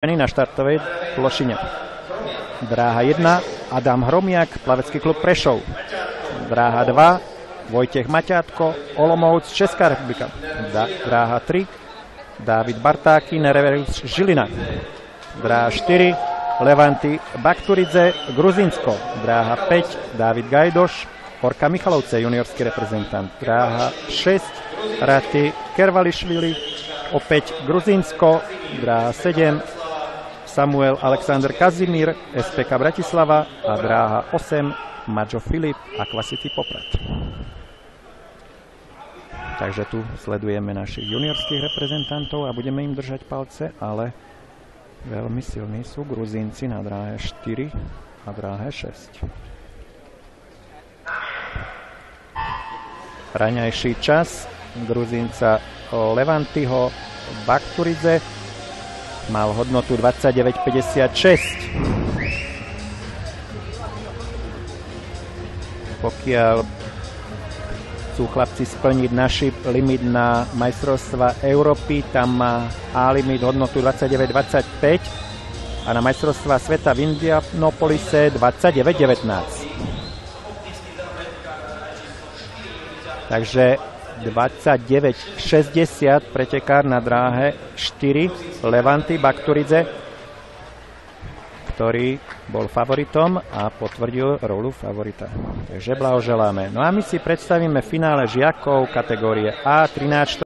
na štartovej plošine. Dráha 1, Adam Hromiak, Plavecký klub Prešov. Dráha 2, Vojtech Maťátko, Olomouc, Česká republika. Dráha 3, Dávid Bartáky, Nereverus Žilina. Dráha 4, Levanty Bakturidze, Gruzínsko. Dráha 5, Dávid Gajdoš, Orka Michalovce, juniorský reprezentant. Dráha 6, Rati Kervališvili, opäť Gruzínsko. Dráha 7, Samuel Alexander Kazimír, SPK Bratislava, a dráha 8, Maďo Filip, Aquacity Poprad. Takže tu sledujeme našich juniorských reprezentantov a budeme im držať palce, ale veľmi silní sú Gruzínci na dráhe 4 a dráhe 6. Raňajší čas Gruzínca Levantyho Bakturidze mal hodnotu 29,56. Pokiaľ chcú chlapci splniť naši limit na majstrovstva Európy, tam má A limit hodnotu 29,25 a na majstrovstva sveta v Indianapolise 29,19. Takže 29,60 pretekár na dráhe 4 Levanty Bakturidze, ktorý bol favoritom a potvrdil rolu favorita. Takže blahoželáme. No a my si predstavíme finále žiakov kategórie A 13.